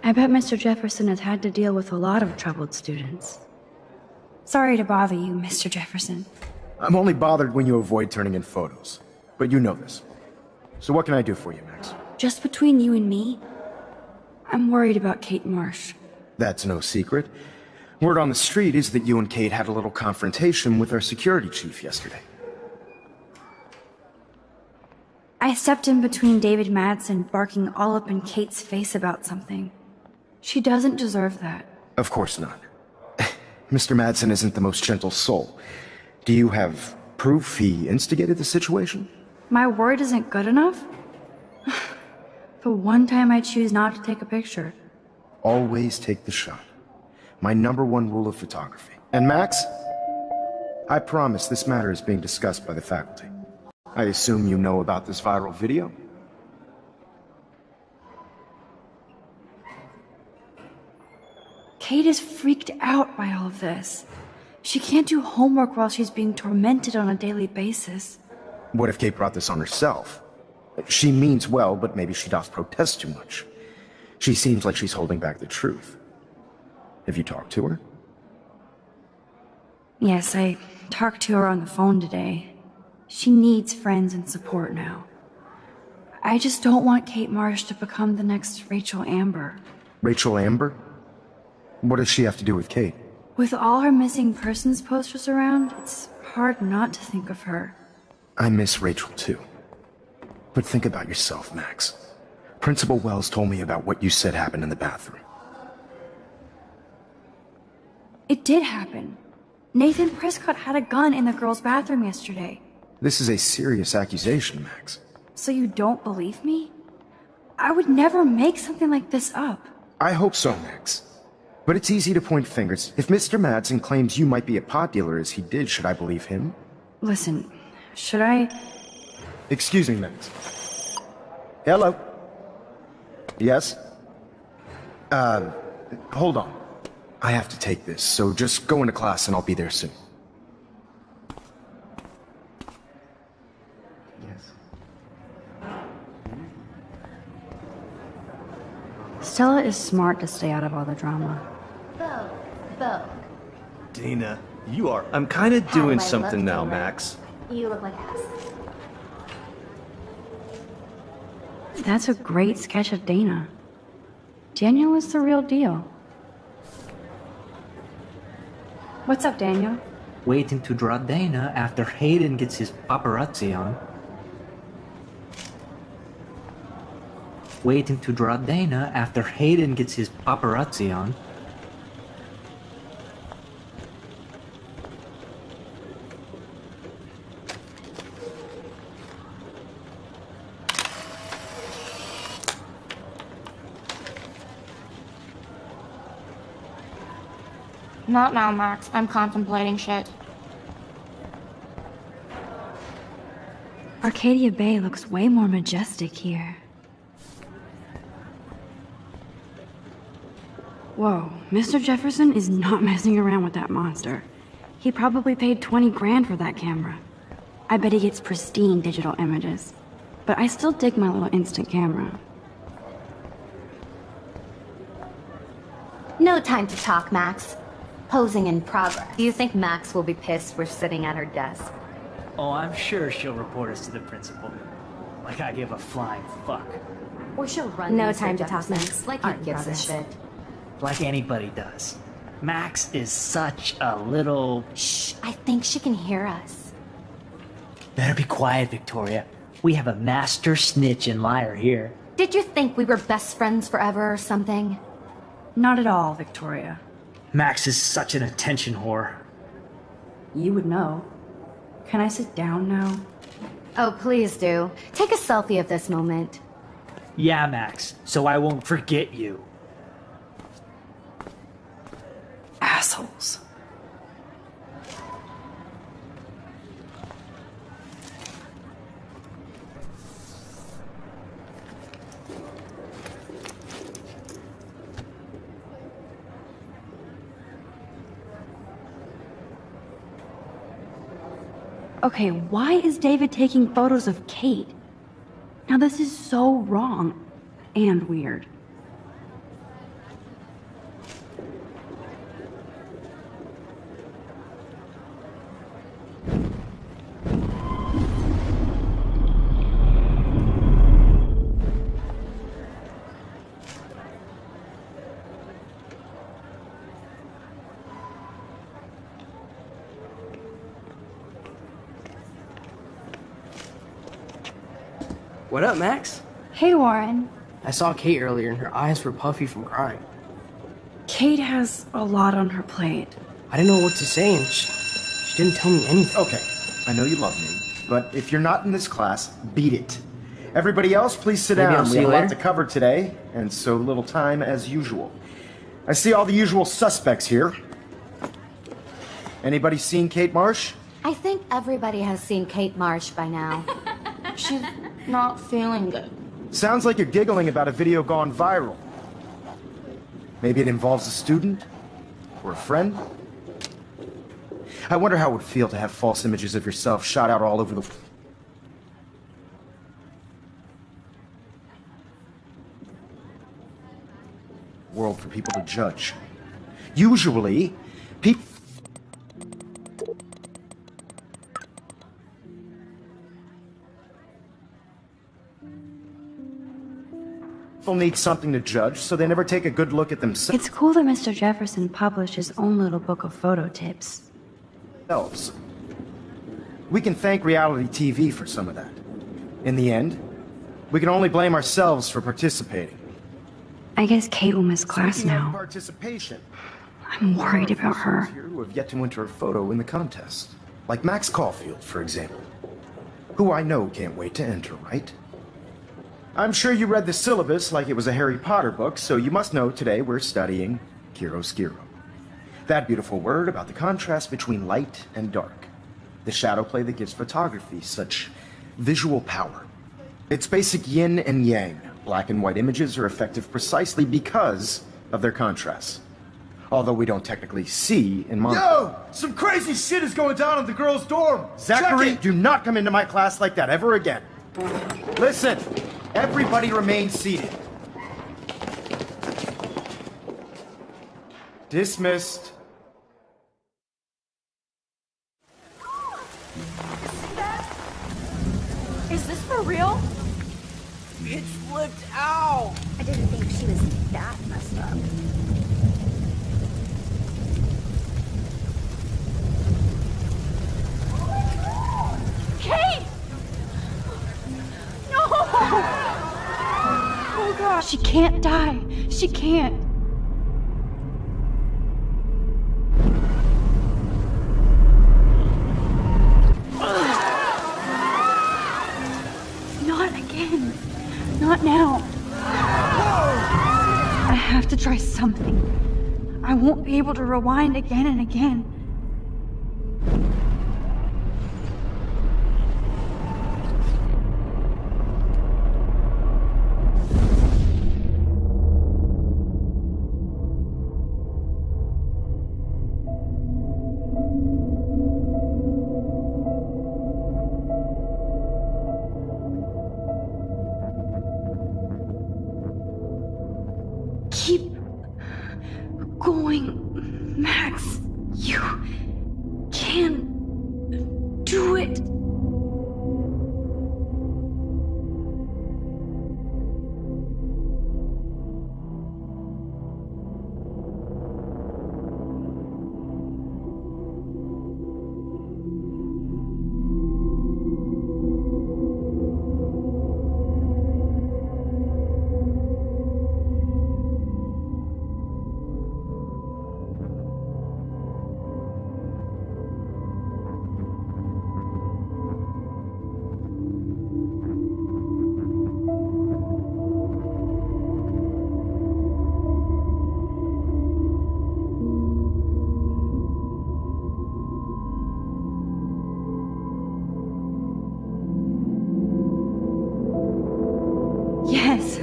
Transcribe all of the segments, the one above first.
I bet Mr. Jefferson has had to deal with a lot of troubled students. Sorry to bother you, Mr. Jefferson. I'm only bothered when you avoid turning in photos. But you know this. So what can I do for you, Max? Just between you and me, I'm worried about Kate Marsh. That's no secret. Word on the street is that you and Kate had a little confrontation with our security chief yesterday. I stepped in between David Madsen barking all up in Kate's face about something. She doesn't deserve that. Of course not. Mr. Madsen isn't the most gentle soul. Do you have proof he instigated the situation? My word isn't good enough? The one time I choose not to take a picture. Always take the shot. My #1 rule of photography. And Max, I promise this matter is being discussed by the faculty. I assume you know about this viral video? Kate is freaked out by all of this. She can't do homework while she's being tormented on a daily basis. What if Kate brought this on herself? She means well, but maybe she doth protest too much. She seems like she's holding back the truth. Have you talked to her? Yes, I talked to her on the phone today. She needs friends and support now. I just don't want Kate Marsh to become the next Rachel Amber. Rachel Amber? What does she have to do with Kate? With all her missing persons posters around, it's hard not to think of her. I miss Rachel too. But think about yourself, Max. Principal Wells told me about what you said happened in the bathroom. It did happen. Nathan Prescott had a gun in the girls' bathroom yesterday. This is a serious accusation, Max. So you don't believe me? I would never make something like this up. I hope so, Max. But it's easy to point fingers. If Mr. Madsen claims you might be a pot dealer as he did, should I believe him? Listen, should I... Excuse me, Max. Hello? Yes? Hold on. I have to take this, so just go into class and I'll be there soon. Stella is smart to stay out of all the drama. Vogue. Dana, you are... I'm kind of doing something now, Max. You look like ass. That's a great sketch of Dana. Daniel is the real deal. What's up, Daniel? Waiting to draw Dana after Hayden gets his paparazzi on. Waiting to draw Dana after Hayden gets his paparazzi on. Not now, Max. I'm contemplating shit. Arcadia Bay looks way more majestic here. Whoa, Mr. Jefferson is not messing around with that monster. He probably paid 20 grand for that camera. I bet he gets pristine digital images. But I still dig my little instant camera. No time to talk, Max. Posing in progress. Do you think Max will be pissed we're sitting at her desk? Oh, I'm sure she'll report us to the principal. Like I give a flying fuck. Or she'll run. No time to talk, Max. Like Art who gives a shit? Like anybody does. Max is such a little... Shh, I think she can hear us. Better be quiet, Victoria. We have a master snitch and liar here. Did you think we were best friends forever or something? Not at all, Victoria. Max is such an attention whore. You would know. Can I sit down now? Oh, please do. Take a selfie of this moment. Yeah, Max, so I won't forget you. Assholes. Okay, why is David taking photos of Kate? Now this is so wrong and weird. What up, Max? Hey, Warren. I saw Kate earlier and her eyes were puffy from crying. Kate has a lot on her plate. I didn't know what to say and she didn't tell me anything. Okay, I know you love me, but if you're not in this class, beat it. Everybody else, please sit Maybe down. I'll see We have you a lot later. to cover today, and so little time as usual. I see all the usual suspects here. Anybody seen Kate Marsh? I think everybody has seen Kate Marsh by now. She's not feeling good. Sounds like you're giggling about a video gone viral. Maybe it involves a student? Or a friend? I wonder how it would feel to have false images of yourself shot out all over the world for people to judge. Usually, people need something to judge, so they never take a good look at themselves. It's cool that Mr. Jefferson published his own little book of photo tips. We can thank reality TV for some of that. In the end, we can only blame ourselves for participating. I guess Kate will miss class Speaking of now. participation, I'm worried about her. here who have yet to enter a photo in the contest. Like Max Caulfield, for example. Who I know can't wait to enter, right? I'm sure you read the syllabus like it was a Harry Potter book, so you must know today we're studying chiaroscuro. That beautiful word about the contrast between light and dark. The shadow play that gives photography such visual power. It's basic yin and yang. Black and white images are effective precisely because of their contrasts. Although we don't technically see in monitor. Yo! Some crazy shit is going down in the girls' dorm! Zachary, Check it! do not come into my class like that ever again. Listen, everybody remain seated. Dismissed. Is this for real? Bitch flipped out! I didn't think she was that messed up. Kate! No! Oh god. She can't die. She can't. Not again. Not now. I have to try something. I won't be able to rewind again and again. Keep going, Max. You can do it. Yes.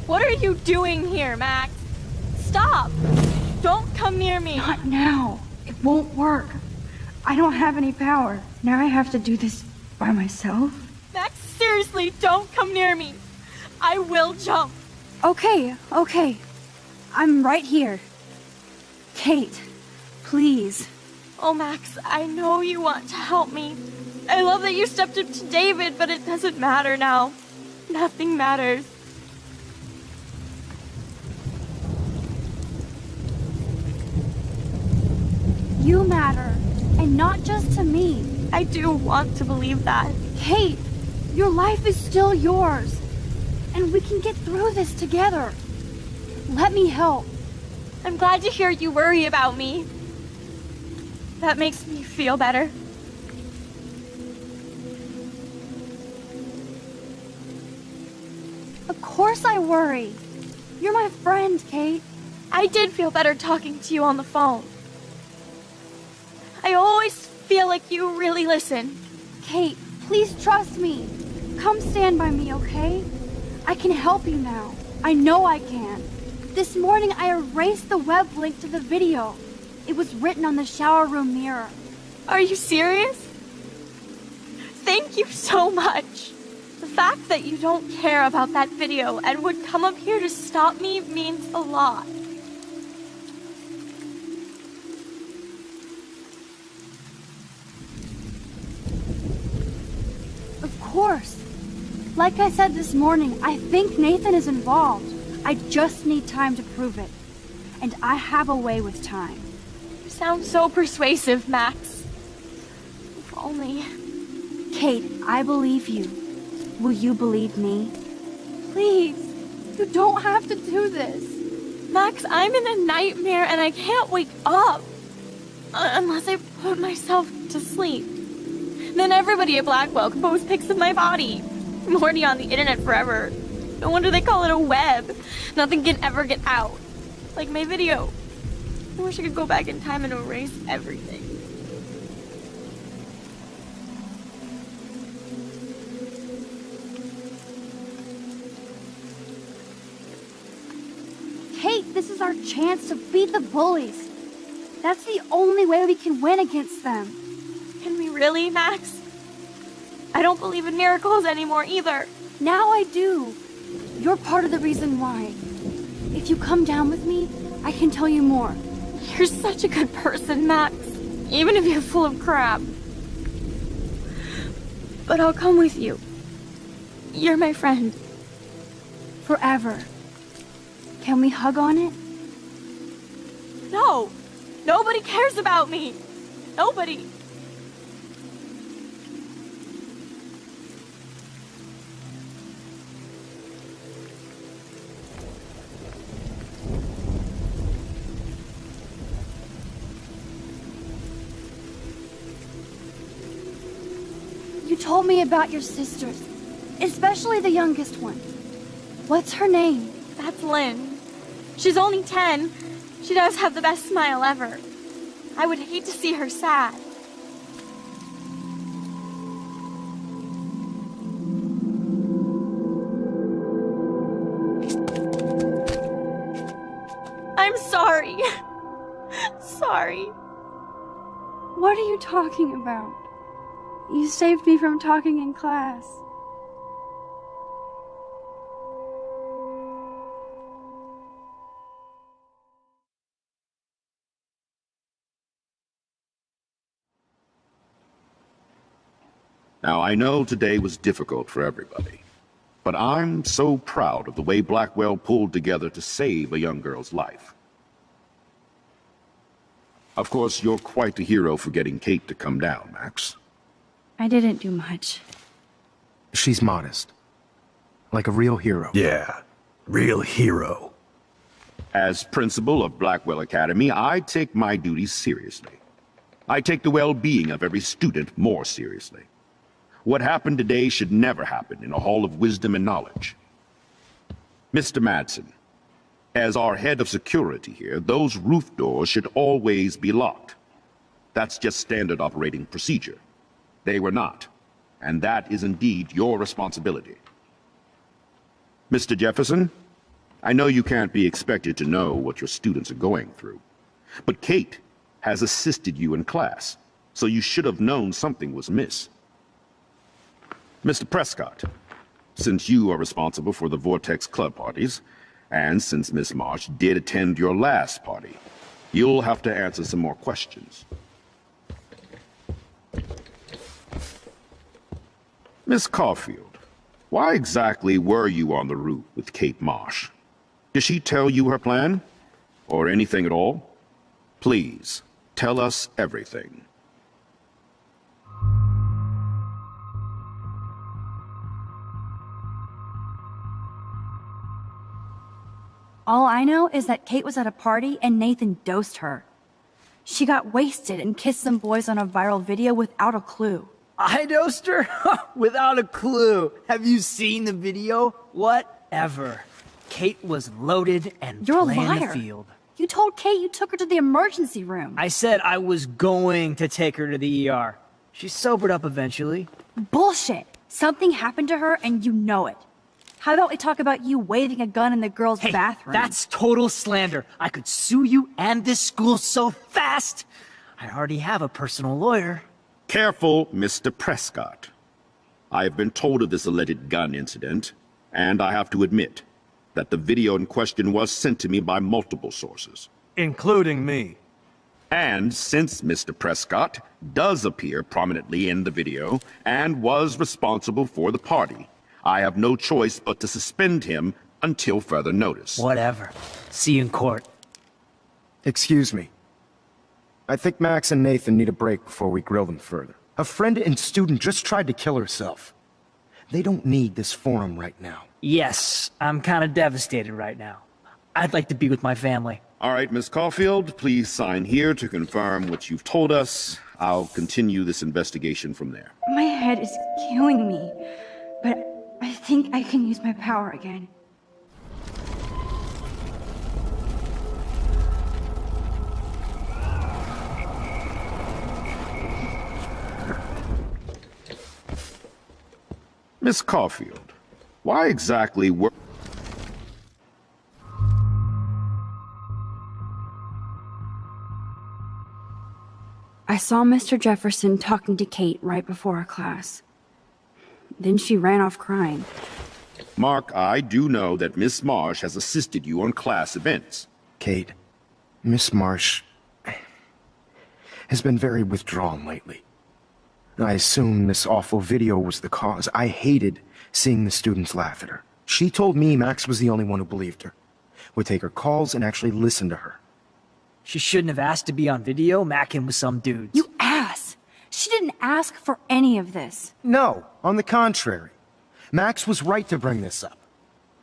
What are you doing here, Max? Stop! Don't come near me! Not now. It won't work. I don't have any power. Now I have to do this by myself. Max, seriously, don't come near me! I will jump! Okay. I'm right here. Kate, please. Oh, Max, I know you want to help me. I love that you stepped up to David, but it doesn't matter now. Nothing matters. You matter, and not just to me. I do want to believe that. Kate, your life is still yours, and we can get through this together. Let me help. I'm glad to hear you worry about me. That makes me feel better. Of course I worry. You're my friend, Kate. I did feel better talking to you on the phone. I always feel like you really listen. Kate, please trust me. Come stand by me, okay? I can help you now. I know I can. This morning I erased the web link to the video. It was written on the shower room mirror. Are you serious? Thank you so much. The fact that you don't care about that video and would come up here to stop me means a lot. Of course. Like I said this morning, I think Nathan is involved. I just need time to prove it. And I have a way with time. You sound so persuasive, Max. If only... Kate, I believe you. Will you believe me? Please. You don't have to do this. Max, I'm in a nightmare and I can't wake up. Unless I put myself to sleep. Then everybody at Blackwell can post pics of my body. I'm already on the internet forever. No wonder they call it a web. Nothing can ever get out. Like my video. I wish I could go back in time and erase everything. Kate, this is our chance to beat the bullies. That's the only way we can win against them. Can we really, Max? I don't believe in miracles anymore either. Now I do. You're part of the reason why. If you come down with me, I can tell you more. You're such a good person, Max. Even if you're full of crap. But I'll come with you. You're my friend. Forever. Can we hug on it? No! Nobody cares about me! Nobody! You told me about your sisters, especially the youngest one. What's her name? That's Lynn. She's only 10. She does have the best smile ever. I would hate to see her sad. I'm sorry. Sorry. What are you talking about? You saved me from talking in class. Now, I know today was difficult for everybody, but I'm so proud of the way Blackwell pulled together to save a young girl's life. Of course, you're quite the hero for getting Kate to come down, Max. I didn't do much. She's modest. Like a real hero. Yeah, real hero. As principal of Blackwell Academy, I take my duties seriously. I take the well-being of every student more seriously. What happened today should never happen in a hall of wisdom and knowledge. Mr. Madsen, as our head of security here, those roof doors should always be locked. That's just standard operating procedure. They were not, and that is indeed your responsibility. Mr. Jefferson, I know you can't be expected to know what your students are going through, but Kate has assisted you in class, so you should have known something was amiss. Mr. Prescott, since you are responsible for the Vortex Club parties, and since Miss Marsh did attend your last party, You'll have to answer some more questions. Miss Caulfield, why exactly were you on the route with Kate Marsh? Did she tell you her plan? Or anything at all? Please, tell us everything. All I know is that Kate was at a party and Nathan dosed her. She got wasted and kissed some boys on a viral video without a clue. I dosed her? Without a clue. Have you seen the video? Whatever. Kate was loaded and You're a playing liar. the field. You told Kate you took her to the emergency room. I said I was going to take her to the ER. She sobered up eventually. Bullshit. Something happened to her and you know it. How about we talk about you waving a gun in the girls' Hey, bathroom? that's total slander. I could sue you and this school so fast. I already have a personal lawyer. Careful, Mr. Prescott. I have been told of this alleged gun incident, and I have to admit that the video in question was sent to me by multiple sources. Including me. And since Mr. Prescott does appear prominently in the video and was responsible for the party, I have no choice but to suspend him until further notice. Whatever. See you in court. Excuse me. I think Max and Nathan need a break before we grill them further. A friend and student just tried to kill herself. They don't need this forum right now. Yes, I'm kind of devastated right now. I'd like to be with my family. All right, Miss Caulfield, please sign here to confirm what you've told us. I'll continue this investigation from there. My head is killing me, but I think I can use my power again. Miss Caulfield, why exactly were... I saw Mr. Jefferson talking to Kate right before our class. Then she ran off crying. Mark, I do know that Miss Marsh has assisted you on class events. Kate, Miss Marsh has been very withdrawn lately. I assume this awful video was the cause. I hated seeing the students laugh at her. She told me Max was the only one who believed her, would take her calls and actually listen to her. She shouldn't have asked to be on video macking with some dudes. You ass! She didn't ask for any of this. No, on the contrary. Max was right to bring this up.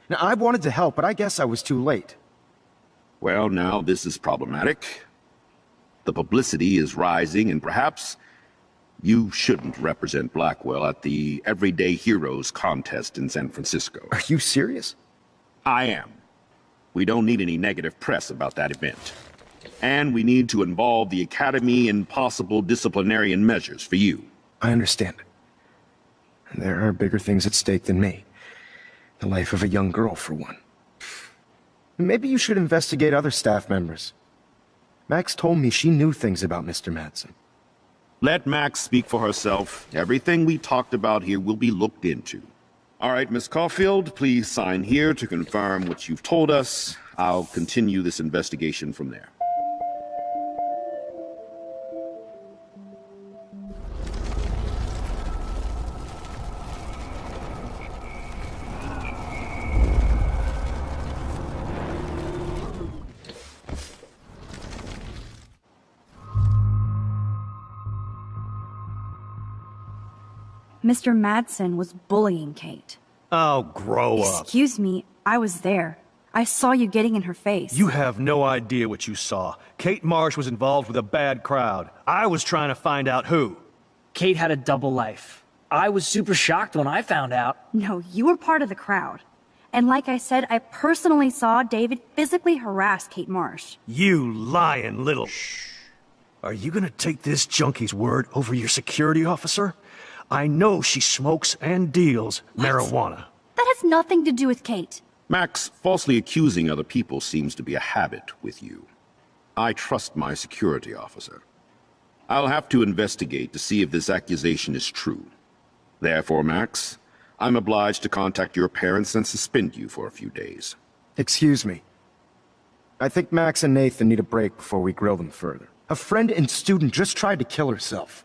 Now, I wanted to help, but I guess I was too late. Well, now this is problematic. The publicity is rising, and perhaps you shouldn't represent Blackwell at the Everyday Heroes contest in San Francisco. Are you serious? I am. We don't need any negative press about that event. And we need to involve the Academy in possible disciplinarian measures for you. I understand. There are bigger things at stake than me. The life of a young girl, for one. Maybe you should investigate other staff members. Max told me she knew things about Mr. Madsen. Let Max speak for herself. Everything we talked about here will be looked into. All right, Miss Caulfield, please sign here to confirm what you've told us. I'll continue this investigation from there. Mr. Madsen was bullying Kate. Oh, grow up. Excuse me, I was there. I saw you getting in her face. You have no idea what you saw. Kate Marsh was involved with a bad crowd. I was trying to find out who. Kate had a double life. I was super shocked when I found out. No, you were part of the crowd. And like I said, I personally saw David physically harass Kate Marsh. You lying little... Shh. Are you gonna take this junkie's word over your security officer? I know she smokes and deals marijuana. That has nothing to do with Kate. Max, falsely accusing other people seems to be a habit with you. I trust my security officer. I'll have to investigate to see if this accusation is true. Therefore, Max, I'm obliged to contact your parents and suspend you for a few days. Excuse me. I think Max and Nathan need a break before we grill them further. A friend and student just tried to kill herself.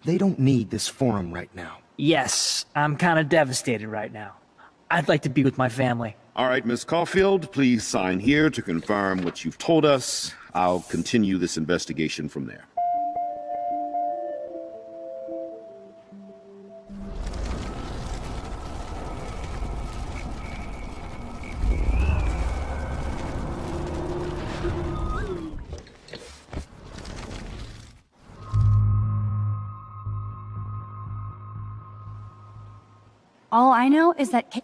They don't need this forum right now. Yes, I'm kind of devastated right now. I'd like to be with my family. All right, Miss Caulfield, please sign here to confirm what you've told us. I'll continue this investigation from there. All I know is that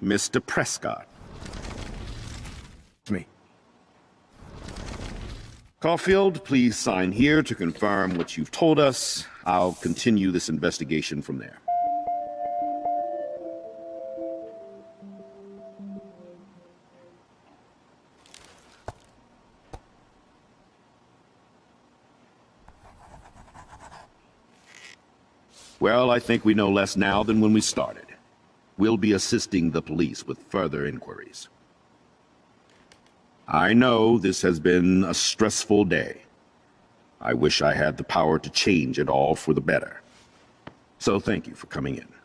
Mr. Prescott. It's me. Caulfield, please sign here to confirm what you've told us. I'll continue this investigation from there. Well, I think we know less now than when we started. We'll be assisting the police with further inquiries. I know this has been a stressful day. I wish I had the power to change it all for the better. So thank you for coming in.